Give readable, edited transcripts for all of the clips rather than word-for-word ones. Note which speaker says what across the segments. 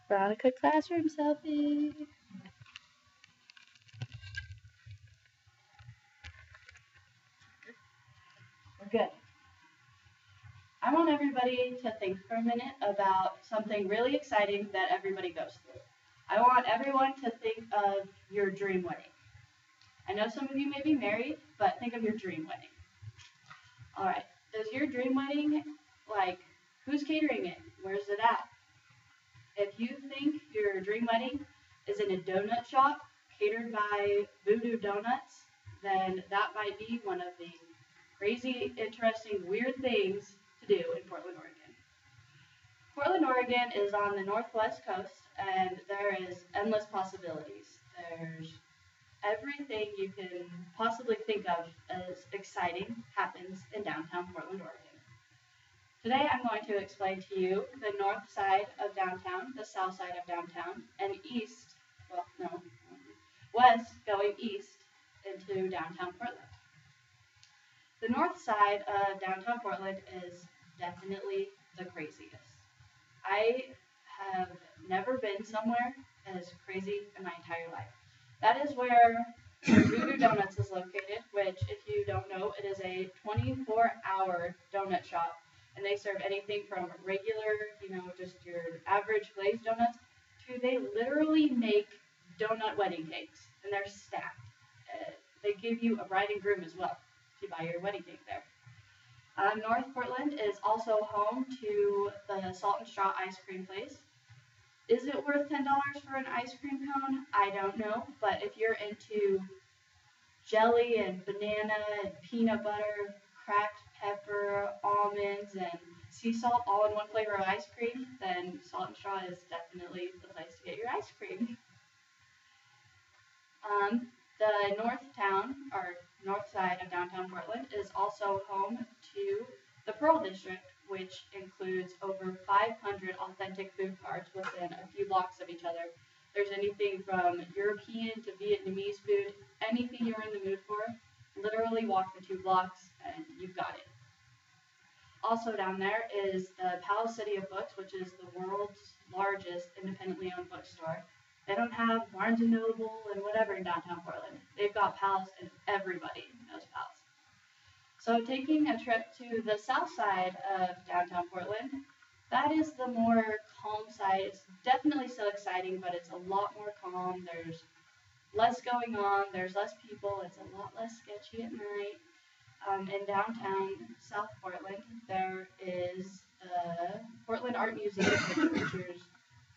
Speaker 1: Veronica classroom selfie. We're good. I want everybody to think for a minute about something really exciting that everybody goes through. I want everyone to think of your dream wedding. I know some of you may be married, but think of your dream wedding. All right. Does your dream wedding, who's catering it? Where's it at? If you think your dream wedding is in a donut shop catered by Voodoo Donuts, then that might be one of the crazy, interesting, weird things to do in Portland, Oregon. Portland, Oregon is on the northwest coast, and there is endless possibilities. There's everything you can possibly think of as exciting happens in downtown Portland, Oregon. Today I'm going to explain to you the north side of downtown, the south side of downtown, and west going east into downtown Portland. The north side of downtown Portland is definitely the craziest. I have never been somewhere as crazy in my entire life. That is where Voodoo Donuts is located, which, if you don't know, it is a 24-hour donut shop, and they serve anything from regular, just your average glazed donuts, to they literally make donut wedding cakes, and they're stacked. They give you a bride and groom as well if you buy your wedding cake there. North Portland is also home to the Salt and Straw ice cream place. Is it worth $10 for an ice cream cone? I don't know, but if you're into jelly and banana and peanut butter, cracked pepper, almonds, and sea salt all in one flavor of ice cream, then Salt and Straw is definitely the place to get your ice cream. The north side of downtown Portland is also home to the Pearl District, which includes over 500 authentic food carts within a few blocks of each other. There's anything from European to Vietnamese food, anything you're in the mood for. Literally walk the 2 blocks and you've got it. Also down there is the Palace City of Books, which is the world's largest independently owned bookstore. They don't have Barnes & Noble and whatever in downtown Portland. They've got Palace, and everybody knows Palace. So taking a trip to the south side of downtown Portland, that is the more calm side. It's definitely still exciting, but it's a lot more calm. There's less going on. There's less people. It's a lot less sketchy at night. In downtown South Portland, there is the Portland Art Museum, which features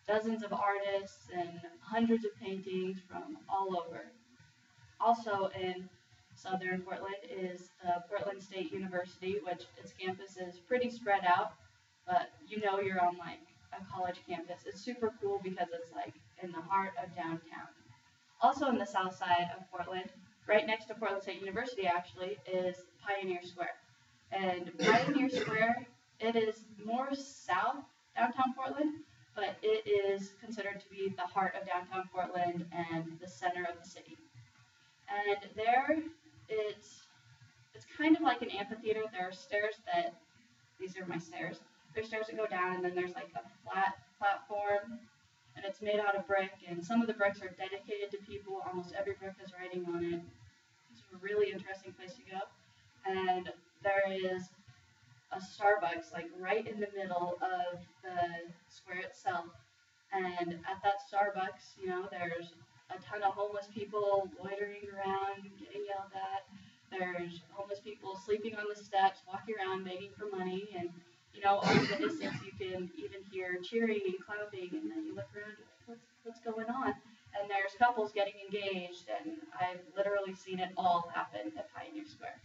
Speaker 1: dozens of artists and hundreds of paintings from all over. Also in southern Portland is the Portland State University, which its campus is pretty spread out, but you're on a college campus. It's super cool because it's in the heart of downtown. Also in the south side of Portland, right next to Portland State University actually, is Pioneer Square. And Pioneer Square, it is more south downtown Portland, but it is considered to be the heart of downtown Portland and the center of the city. And there, it's kind of like an amphitheater. There are stairs these are my stairs. There's stairs that go down, and then there's a flat platform, and it's made out of brick, and some of the bricks are dedicated to people. Almost every brick has writing on it. It's a really interesting place to go. And there is a Starbucks right in the middle of the square itself. And at that Starbucks, there's a ton of homeless people loitering around, getting yelled at. There's homeless people sleeping on the steps, walking around begging for money, and off in the distance you can even hear cheering and clapping, and then you look around and what's going on? And there's couples getting engaged, and I've literally seen it all happen at Pioneer Square.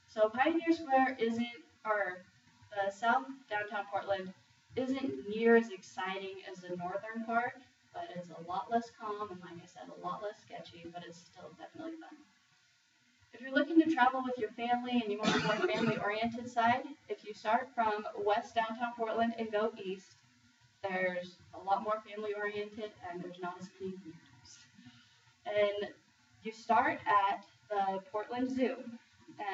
Speaker 1: So Pioneer Square the south downtown Portland isn't near as exciting as the northern part, but it's a lot less calm, and like I said, a lot less sketchy, but it's still definitely fun. If you're looking to travel with your family and you want a more family-oriented side, if you start from west downtown Portland and go east, there's a lot more family-oriented and there's not as many weirdos. And you start at the Portland Zoo,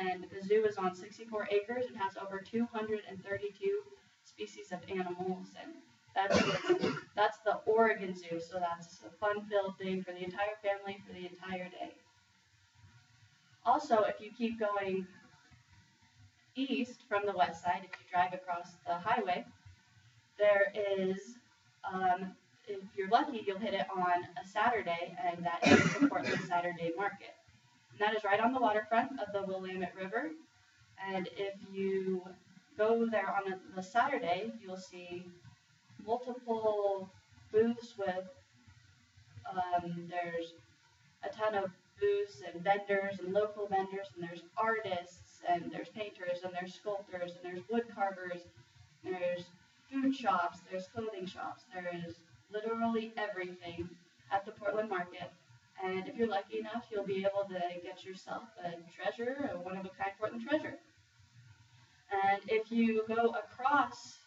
Speaker 1: and the zoo is on 64 acres and has over 232 species of animals, and that's with That's the Oregon Zoo, so that's a fun-filled thing for the entire family for the entire day. Also, if you keep going east from the west side, if you drive across the highway, there is, if you're lucky, you'll hit it on a Saturday, and that is the Portland Saturday Market. And that is right on the waterfront of the Willamette River. And if you go there on the Saturday, you'll see multiple booths with, there's a ton of booths and vendors and local vendors, and there's artists, and there's painters, and there's sculptors, and there's wood carvers, there's food shops, there's clothing shops, there is literally everything at the Portland Market. And if you're lucky enough, you'll be able to get yourself a treasure, a one-of-a-kind Portland treasure. And if you go across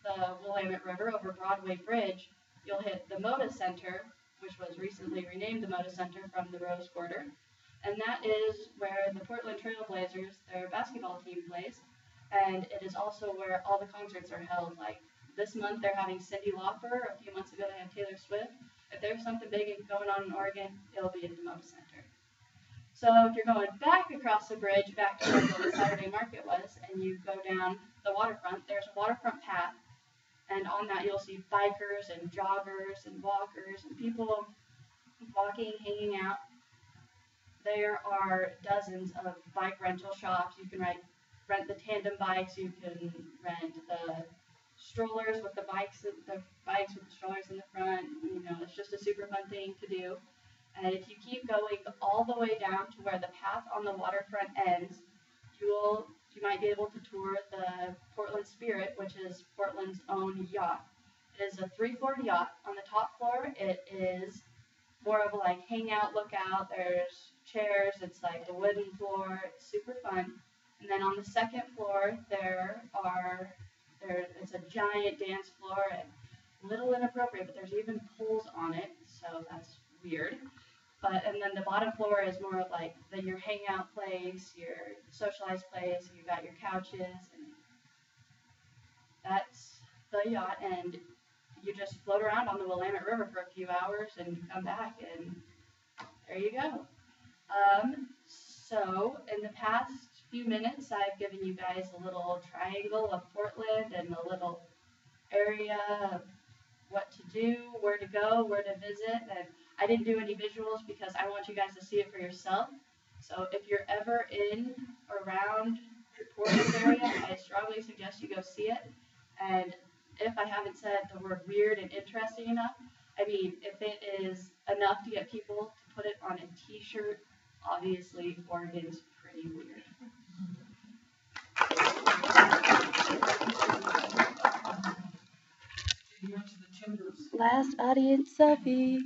Speaker 1: the Willamette River over Broadway Bridge, you'll hit the Moda Center, which was recently renamed the Moda Center from the Rose Quarter. And that is where the Portland Trail Blazers, their basketball team, plays. And it is also where all the concerts are held. Like this month, they're having Cyndi Lauper. A few months ago, they had Taylor Swift. If there's something big going on in Oregon, it'll be at the Moda Center. So if you're going back across the bridge, back to where the Saturday Market was, and you go down the waterfront, there's a waterfront path. And on that, you'll see bikers and joggers and walkers and people walking, hanging out. There are dozens of bike rental shops. You can rent the tandem bikes. You can rent the strollers with the bikes with the strollers in the front. You know, it's just a super fun thing to do. And if you keep going all the way down to where the path on the waterfront ends, you might be able to tour the Portland Spirit, which is Portland's own yacht. It is a 3-floor yacht. On the top floor, it is more of a like hangout, lookout. There's chairs. It's like a wooden floor. It's super fun. And then on the second floor, it's a giant dance floor, and a little inappropriate, but there's even poles on it, so that's weird. And then the bottom floor is more of like your hangout place, your socialized place. You got your couches, and that's the yacht. And you just float around on the Willamette River for a few hours and come back, and there you go. So in the past few minutes, I've given you guys a little triangle of Portland and a little area of what to do, where to go, where to visit, and I didn't do any visuals because I want you guys to see it for yourself. So if you're ever in or around the Portland area, I strongly suggest you go see it. And if I haven't said the word weird and interesting enough, I mean, if it is enough to get people to put it on a t-shirt, obviously Oregon's pretty weird.
Speaker 2: Last audience selfie.